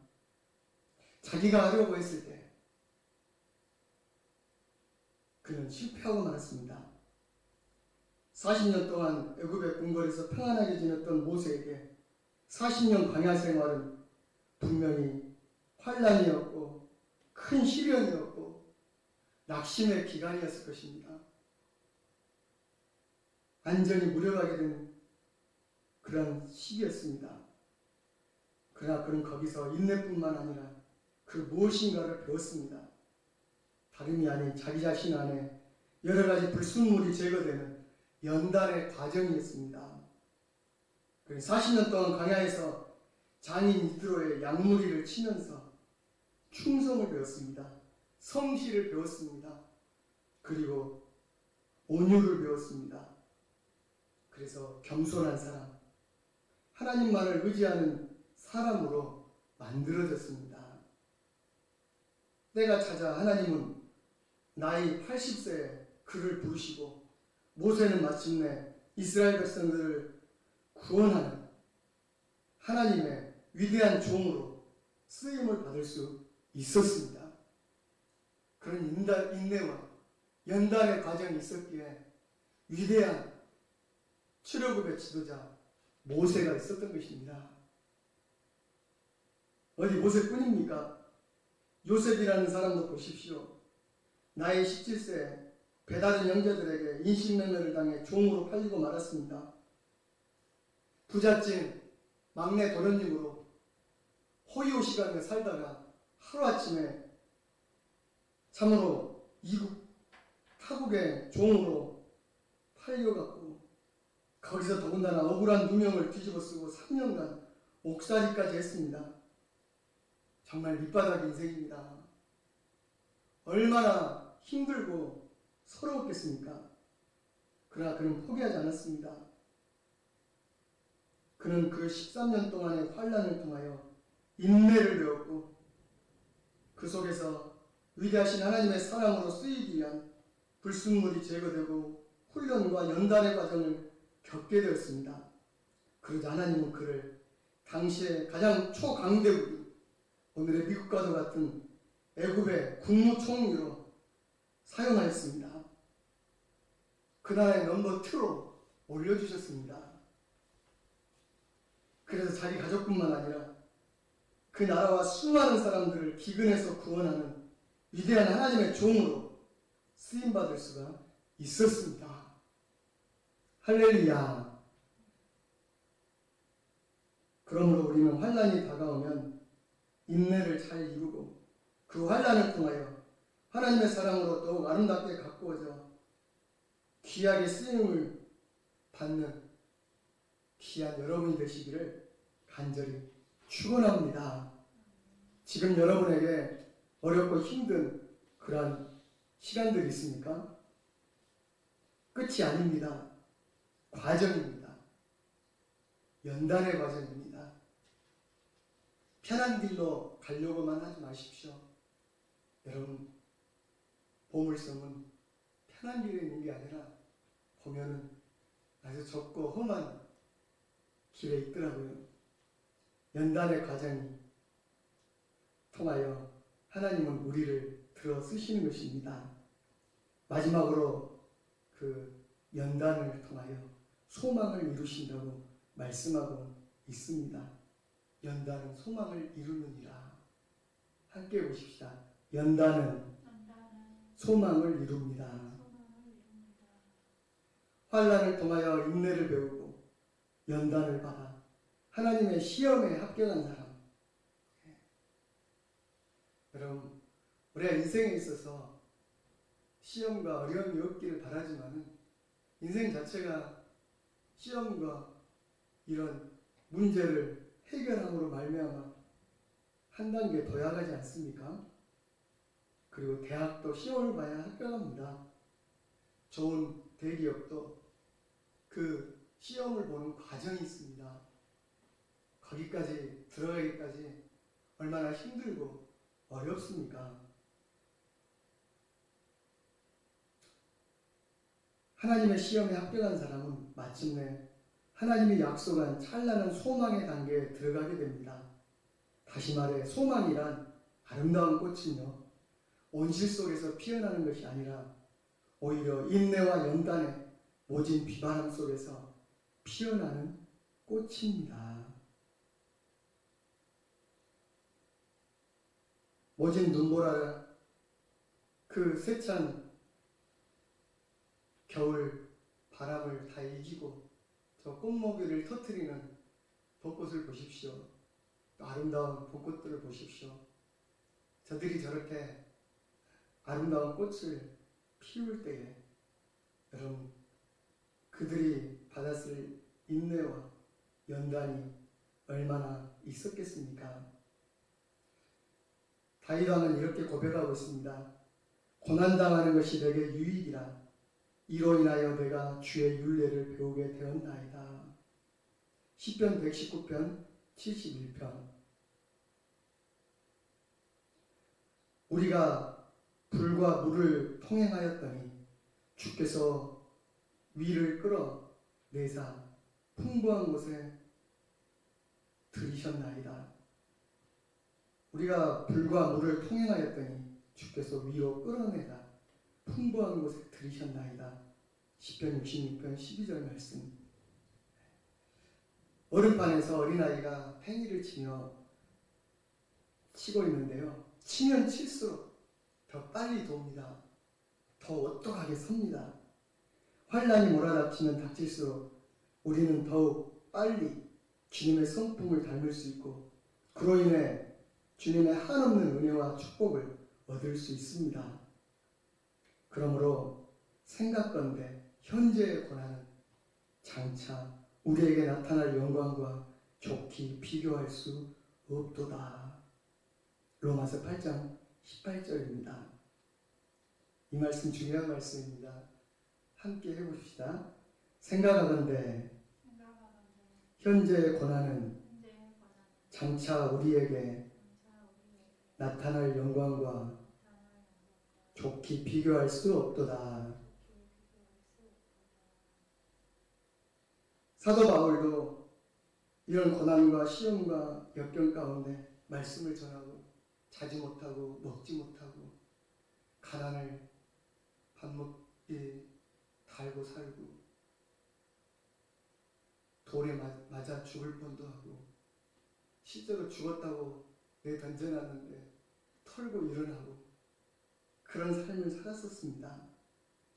자기가 하려고 했을 때 그는 실패하고 말았습니다. 40년 동안 애굽의 궁궐에서 평안하게 지냈던 모세에게 40년 광야 생활은 분명히 환난이었고 큰 시련이었고 낙심의 기간이었을 것입니다. 완전히 무력하게 된 그런 시기였습니다. 그러나 그는 거기서 인내뿐만 아니라 그 무엇인가를 배웠습니다. 다름이 아닌 자기 자신 안에 여러 가지 불순물이 제거되는 연단의 과정이었습니다. 40년 동안 광야에서 장인 이트로의 양무리를 치면서 충성을 배웠습니다. 성실을 배웠습니다. 그리고 온유를 배웠습니다. 그래서 겸손한 사람, 하나님만을 의지하는 사람으로 만들어졌습니다. 때가 찾아 하나님은 나이 80세에 그를 부르시고 모세는 마침내 이스라엘 백성들을 구원하는 하나님의 위대한 종으로 쓰임을 받을 수 있었습니다. 그런 인내와 연단의 과정이 있었기에 위대한 출애굽의 지도자 모세가 있었던 것입니다. 어디 모세뿐입니까? 요셉이라는 사람도 보십시오. 나이 17세에 배다른 형제들에게 인신매매를 당해 종으로 팔리고 말았습니다. 부잣집 막내 도련님으로 호의호식하며 살다가 하루아침에 참으로 이국 타국의 종으로 팔려갔고 거기서 더군다나 억울한 누명을 뒤집어쓰고 3년간 옥살이까지 했습니다. 정말 밑바닥 인생입니다. 얼마나 힘들고 서러웠겠습니까? 그러나 그는 포기하지 않았습니다. 그는 그 13년 동안의 환란을 통하여 인내를 배웠고 그 속에서 위대하신 하나님의 사랑으로 쓰이기 위한 불순물이 제거되고 훈련과 연단의 과정을 겪게 되었습니다. 그러자 하나님은 그를 당시에 가장 초강대국인 오늘의 미국과도 같은 애굽의 국무총리로 사용하였습니다. 그 나라의 넘버 2로 올려주셨습니다. 그래서 자기 가족뿐만 아니라 그 나라와 수많은 사람들을 기근에서 구원하는 위대한 하나님의 종으로 쓰임받을 수가 있었습니다. 할렐루야. 그러므로 우리는 환란이 다가오면 인내를 잘 이루고 그 환란을 통하여 하나님의 사랑으로 더욱 아름답게 가꾸어져 귀하게 쓰임을 받는 귀한 여러분이 되시기를 간절히 축원합니다. 지금 여러분에게 어렵고 힘든 그러한 시간들이 있습니까? 끝이 아닙니다. 과정입니다. 연단의 과정입니다. 편한 길로 가려고만 하지 마십시오. 여러분, 보물섬은 편한 길에 있는 게 아니라 보면은 아주 좁고 험한 길에 있더라고요. 연단의 과정이 통하여 하나님은 우리를 들어 쓰시는 것입니다. 마지막으로 그 연단을 통하여 소망을 이루신다고 말씀하고 있습니다. 연단은 소망을 이루느니라. 함께 보십시다. 연단은 소망을 이룹니다. 환난을 통하여 인내를 배우고 연단을 받아 하나님의 시험에 합격한 사람. 여러분, 우리가 인생에 있어서 시험과 어려움이 없기를 바라지만 인생 자체가 시험과 이런 문제를 해결함으로 말미암아 한 단계 더 나아가지 않습니까? 그리고 대학도 시험을 봐야 합격합니다. 좋은 대기업도 그 시험을 보는 과정이 있습니다. 거기까지 들어가기까지 얼마나 힘들고 어렵습니까? 하나님의 시험에 합격한 사람은 마침내 하나님이 약속한 찬란한 소망의 단계에 들어가게 됩니다. 다시 말해 소망이란 아름다운 꽃은요, 온실 속에서 피어나는 것이 아니라 오히려 인내와 연단에 모진 비바람 속에서 피어나는 꽃입니다. 모진 눈보라 그 세찬 겨울 바람을 다 이기고 저 꽃모기를 터뜨리는 벚꽃을 보십시오. 또 아름다운 벚꽃들을 보십시오. 저들이 저렇게 아름다운 꽃을 피울 때에 여러분, 그들이 받았을 인내와 연단이 얼마나 있었겠습니까? 다윗 왕은 이렇게 고백하고 있습니다. 고난당하는 것이 내게 유익이라. 이로 인하여 내가 주의 율례를 배우게 되었나이다. 시편 119편 71편. 우리가 불과 물을 통행하였더니 주께서 위를 끌어 내사 풍부한 곳에 들이셨나이다. 우리가 불과 물을 통행하였더니 주께서 위로 끌어내다 풍부한 곳에 들이셨나이다. 시편 66편 12절 말씀. 얼음판에서 어린아이가 팽이를 치고 있는데요. 치면 칠수록 더 빨리 돕니다. 더 오똑하게 섭니다. 환란이 몰아닥치면 닥칠수록 우리는 더욱 빨리 주님의 성품을 닮을 수 있고 그로 인해 주님의 한없는 은혜와 축복을 얻을 수 있습니다. 그러므로 생각건대 현재의 고난은 장차 우리에게 나타날 영광과 좋게 비교할 수 없도다. 로마서 8장 18절입니다. 이 말씀 중요한 말씀입니다. 함께 해봅시다. 생각하건대 생각하건대 현재의 고난은 현재의 고난은 장차 우리에게 장차 우리에게 나타날 영광과 나타날 영광과 좋게 비교할 수 없도다. 좋게 비교할 수 없도다. 사도 바울도 이런 고난과 시험과 역경 가운데 말씀을 전하고 자지 못하고 먹지 못하고 가난을 밥먹이 달고 살고 돌에 맞아 죽을 뻔도 하고 실제로 죽었다고 내던져놨는데 털고 일어나고 그런 삶을 살았었습니다.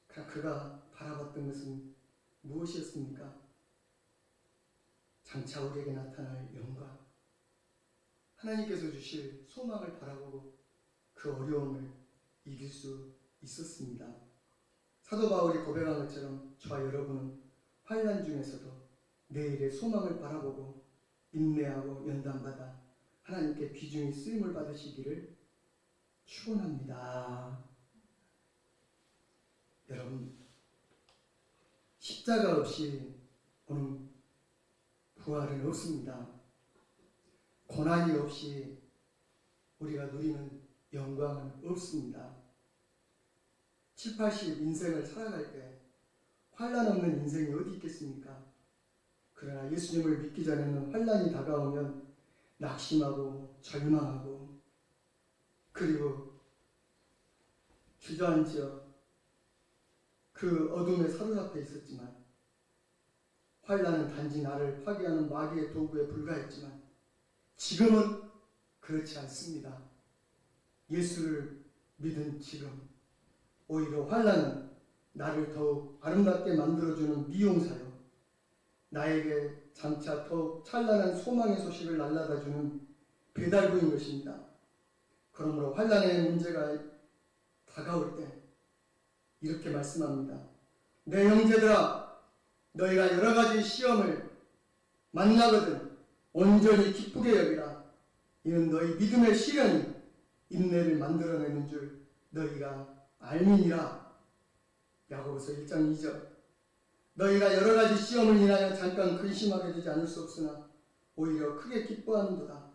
그가 바라봤던 것은 무엇이었습니까? 장차 우리에게 나타날 영광, 하나님께서 주실 소망을 바라보고 그 어려움을 이길 수 있었습니다. 사도 바울이 고백한 것처럼 저와 여러분은 환난 중에서도 내일의 소망을 바라보고 인내하고 연단받아 하나님께 귀중히 쓰임을 받으시기를 축원합니다. 여러분, 십자가 없이 오는 부활은 없습니다. 고난이 없이 우리가 누리는 영광은 없습니다. 7, 80 인생을 살아갈 때 환난 없는 인생이 어디 있겠습니까? 그러나 예수님을 믿기 전에는 환난이 다가오면 낙심하고 절망하고 그리고 주저앉아 그 어둠에 사로잡혀 있었지만 환난은 단지 나를 파괴하는 마귀의 도구에 불과했지만 지금은 그렇지 않습니다. 예수를 믿은 지금 오히려 환난은 나를 더욱 아름답게 만들어주는 미용사요, 나에게 장차 더욱 찬란한 소망의 소식을 날라다주는 배달부인 것입니다. 그러므로 환난의 문제가 다가올 때 이렇게 말씀합니다. 내 형제들아, 너희가 여러 가지 시험을 만나거든 온전히 기쁘게 여기라. 이는 너희 믿음의 시련이 인내를 만들어내는 줄 너희가 알미니라. 야고보서 1장 2절. 너희가 여러 가지 시험을 인하여 잠깐 근심하게 되지 않을 수 없으나 오히려 크게 기뻐하는도다.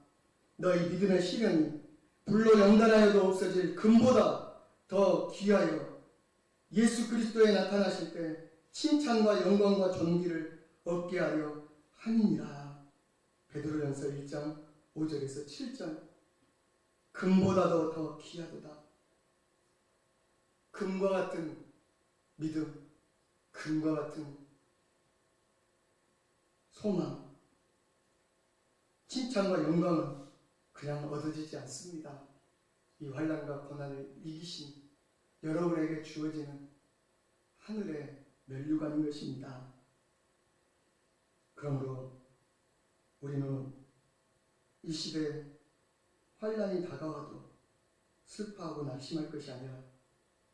너희 믿음의 시련이 불로 연단하여도 없어질 금보다 더 귀하여 예수 그리스도에 나타나실 때 칭찬과 영광과 존귀를 얻게 하려 함이니라. 베드로전서 1장 5절에서 7절. 금보다도 더 귀하도다. 금과 같은 믿음, 금과 같은 소망, 칭찬과 영광은 그냥 얻어지지 않습니다. 이 환난과 고난을 이기신 여러분에게 주어지는 하늘의 면류관인 것입니다. 그러므로 우리는 이 시대에 환난이 다가와도 슬퍼하고 낙심할 것이 아니라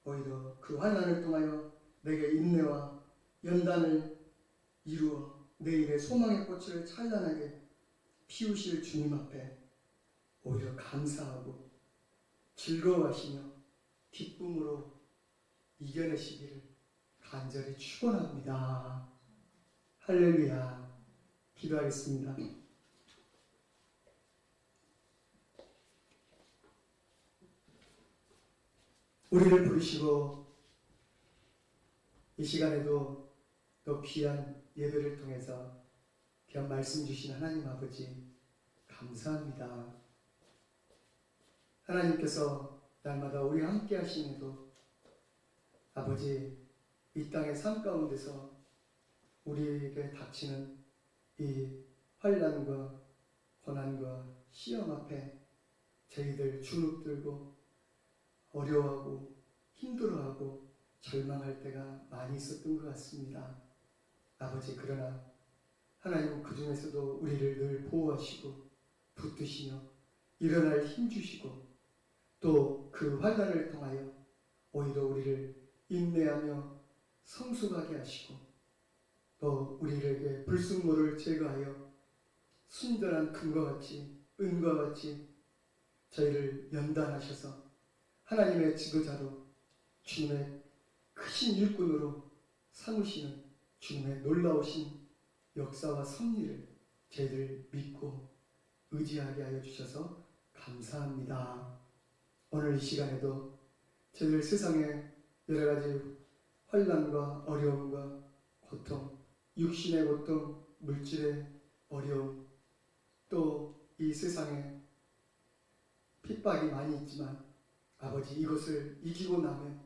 오히려 그 환난을 통하여 내게 인내와 연단을 이루어 내일의 소망의 꽃을 찬란하게 피우실 주님 앞에 오히려 감사하고 즐거워하시며 기쁨으로 이겨내시기를 간절히 축원합니다. 할렐루야. 기도하겠습니다. 우리를 부르시고 이 시간에도 또 귀한 예배를 통해서 귀한 말씀 주신 하나님 아버지 감사합니다. 하나님께서 날마다 우리와 함께 하시면도 아버지 이 땅의 삶 가운데서 우리에게 닥치는 이 환난과 고난과 시험 앞에 저희들 주눅들고 어려워하고 힘들어하고 절망할 때가 많이 있었던 것 같습니다. 아버지, 그러나 하나님은 그 중에서도 우리를 늘 보호하시고 붙드시며 일어날 힘 주시고 또 그 환난을 통하여 오히려 우리를 인내하며 성숙하게 하시고 또 우리에게 불순물을 제거하여 순전한 금과 같이 은과 같이 저희를 연단하셔서 하나님의 지도자로 주님의 크신 일꾼으로 삼으시는 주님의 놀라우신 역사와 섭리를 저희들 믿고 의지하게 하여 주셔서 감사합니다. 오늘 이 시간에도 저희들 세상에 여러 가지 환난과 어려움과 고통, 육신의 고통, 물질의 어려움, 또 이 세상에 핍박이 많이 있지만 아버지 이것을 이기고 나면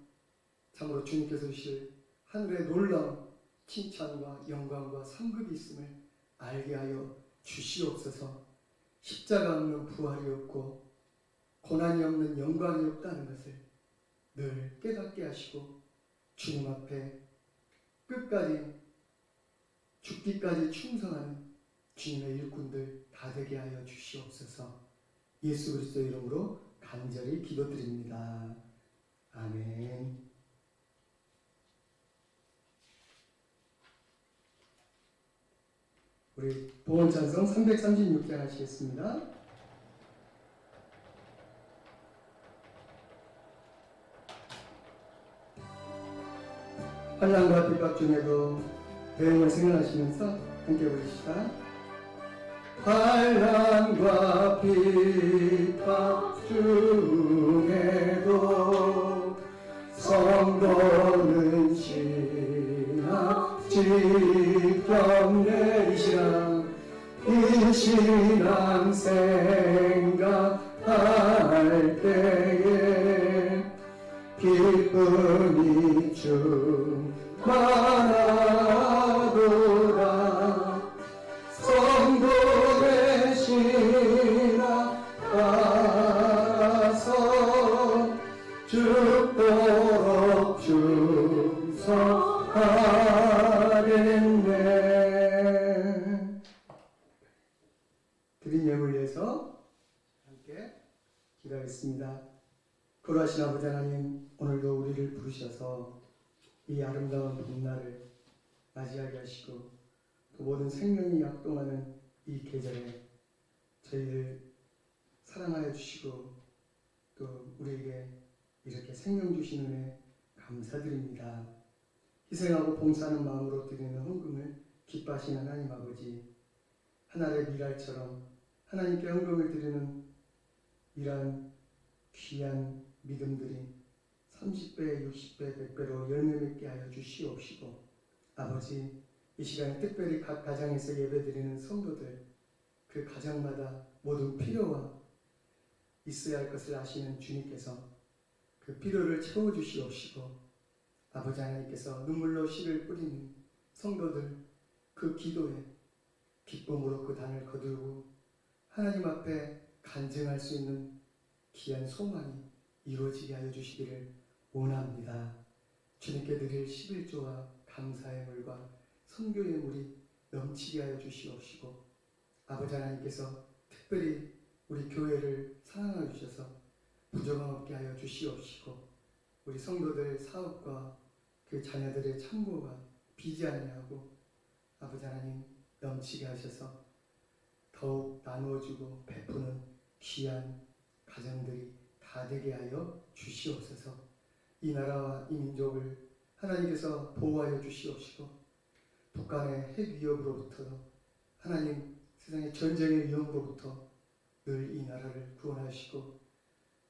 참으로 주님께서 주실 하늘의 놀라운 칭찬과 영광과 상급이 있음을 알게 하여 주시옵소서. 십자가 없는 부활이 없고 고난이 없는 영광이 없다는 것을 늘 깨닫게 하시고 주님 앞에 끝까지 죽기까지 충성하는 주님의 일꾼들 다 되게 하여 주시옵소서. 예수 그리스도 이름으로 간절히 기도드립니다. 아멘. 우리 보원찬송 336장 하시겠습니다. 환난과 핍박 중에도 대응을 생각하시면서 함께 부르시다. 환난과 핍박 중에도 성도는 신앙 직접 내리시라. 이 신앙 생각할 때에 기쁨이 충만하도다. 성도의 신앙 따라서 죽도록 충성하겠네. 드린 예물 위해서 함께 기도하겠습니다. 거룩하신 아버지 하나님, 오늘도 우리를 부르셔서 이 아름다운 봄날을 맞이하게 하시고 또 모든 생명이 약동하는 이 계절에 저희를 사랑하여 주시고 또 우리에게 이렇게 생명 주신 은혜 감사드립니다. 희생하고 봉사하는 마음으로 드리는 헌금을 기뻐하시는 하나님 아버지, 하늘의 미랄처럼 하나님께 헌금을 드리는 이러한 귀한 믿음들이 30배, 60배, 100배로 열매 맺게 하여 주시옵시고, 아버지 이 시간에 특별히 각 가정에서 예배드리는 성도들 그 가정마다 모든 필요와 있어야 할 것을 아시는 주님께서 그 필요를 채워주시옵시고, 아버지 하나님께서 눈물로 씨를 뿌리는 성도들 그 기도에 기쁨으로 그 단을 거두고 하나님 앞에 간증할 수 있는 귀한 소망이 이루어지게 하여 주시기를 원합니다. 주님께 드릴 11조와 감사의 물과 선교의 물이 넘치게 하여 주시옵시고, 아버지 하나님께서 특별히 우리 교회를 사랑하여 주셔서 부족함 없게 하여 주시옵시고, 우리 성도들 사업과 그 자녀들의 참고가 비지 아니하고 아버지 하나님 넘치게 하셔서 더욱 나누어주고 베푸는 귀한 가정들이 다 되게 하여 주시옵소서. 이 나라와 이 민족을 하나님께서 보호하여 주시옵시고, 북한의 핵 위협으로부터 하나님 세상의 전쟁의 위험으로부터 늘 이 나라를 구원하시고,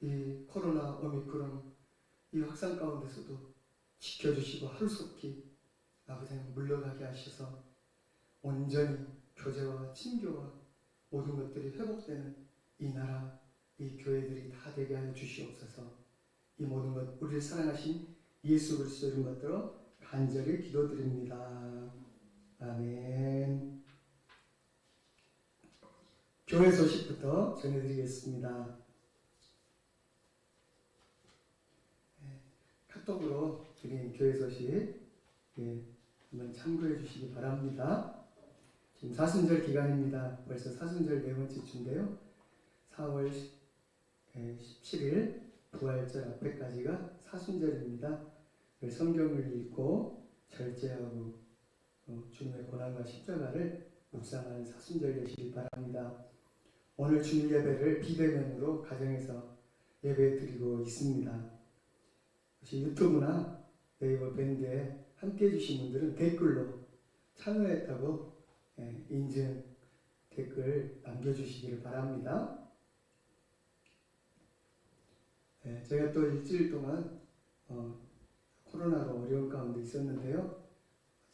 이 코로나 오미크론 이 확산 가운데서도 지켜주시고 하루속히 아버지 하나님 물러가게 하셔서 온전히 교제와 친교와 모든 것들이 회복되는 이 나라, 이 교회들이 다 되게 하여 주시옵소서. 이 모든 것 우리를 사랑하신 예수 그리스도 이름 받들어 간절히 기도드립니다. 아멘. 교회 소식부터 전해드리겠습니다. 카톡으로 드린 교회 소식 한번 참고해 주시기 바랍니다. 지금 사순절 기간입니다. 벌써 사순절 네 번째 주인데요. 4월 17일 부활절 앞에까지가 사순절입니다. 성경을 읽고 절제하고 주님의 고난과 십자가를 묵상하는 사순절 되시길 바랍니다. 오늘 주일 예배를 비대면으로 가정에서 예배 드리고 있습니다. 혹시 유튜브나 네이버 밴드에 함께 해주신 분들은 댓글로 참여했다고 인증 댓글 남겨주시기를 바랍니다. 제가 또 일주일 동안 코로나로 어려운 가운데 있었는데요.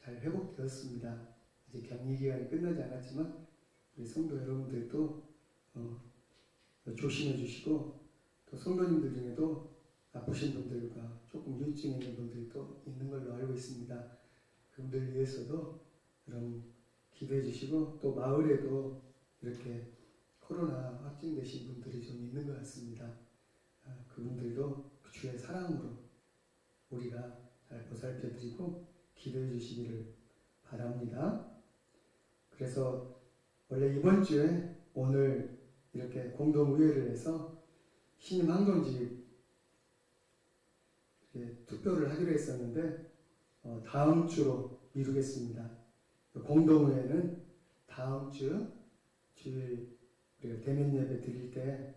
잘 회복되었습니다. 아직 격리 기간이 끝나지 않았지만 우리 성도 여러분들도 조심해 주시고 또 성도님들 중에도 아프신 분들과 조금 유증 있는 분들도 있는 걸로 알고 있습니다. 그분들 위해서도 여러분 기도해 주시고 또 마을에도 이렇게 코로나 확진되신 분들이 좀 있는 것 같습니다. 그분들도 주의 사랑으로 우리가 잘 보살펴 드리고 기도해 주시기를 바랍니다. 그래서 원래 이번 주에 오늘 이렇게 공동의회를 해서 신임 항정직 투표를 하기로 했었는데 다음 주로 미루겠습니다. 공동의회는 다음 주 주일 우리가 대면 예배 드릴 때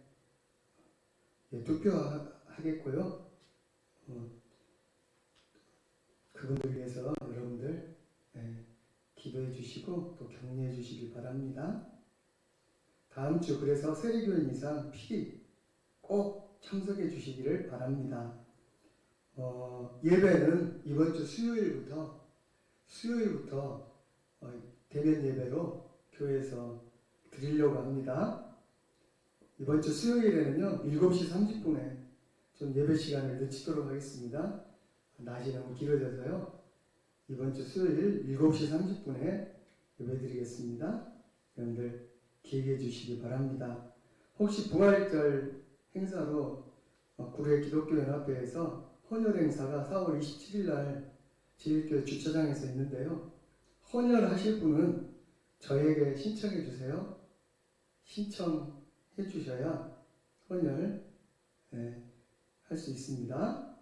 투표하겠고요. 그분들 위해서 여러분들 기도해 주시고 또 격려해 주시길 바랍니다. 다음 주 그래서 세례교인 이상 필히 꼭 참석해 주시기를 바랍니다. 예배는 이번 주 수요일부터 대면 예배로 교회에서 드리려고 합니다. 이번 주 수요일에는요 7시 30분에 좀 예배 시간을 늦추도록 하겠습니다. 낮이 너무 길어져서요. 이번 주 수요일 7시 30분에 예배 드리겠습니다. 여러분들 기억해 주시기 바랍니다. 혹시 부활절 행사로 구례 기독교연합회에서 헌혈 행사가 4월 27일 날 제1교회 주차장에서 있는데요. 헌혈하실 분은 저에게 신청해 주세요. 신청해 주셔야 헌혈 할 수 있습니다.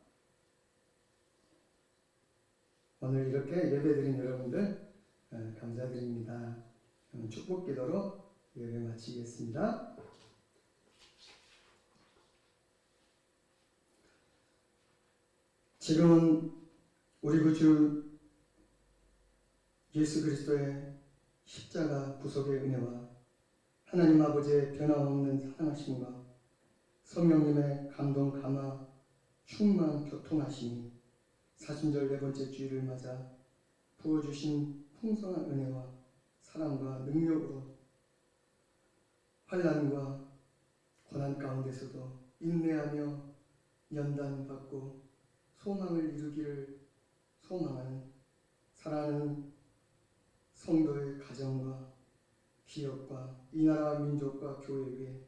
오늘 이렇게 예배드린 여러분들 감사드립니다. 축복 기도로 예배 마치겠습니다. 지금은 우리 구주 예수 그리스도의 십자가 구속의 은혜와 하나님 아버지의 변함없는 사랑하심과 성령님의 감동 감화 충만 교통하심이 사순절 네 번째 주일을 맞아 부어주신 풍성한 은혜와 사랑과 능력으로 환난과 고난 가운데서도 인내하며 연단받고 소망을 이루기를 소망하는 사랑하는 성도의 가정과 기업과 이 나라와 민족과 교회에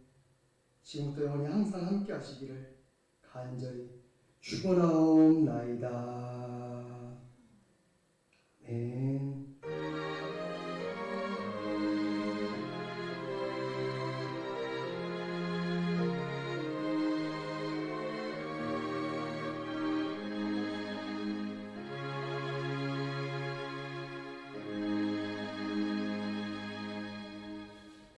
지금부터 영원히 항상 함께 하시기를 간절히 축원하옵나이다. 아멘.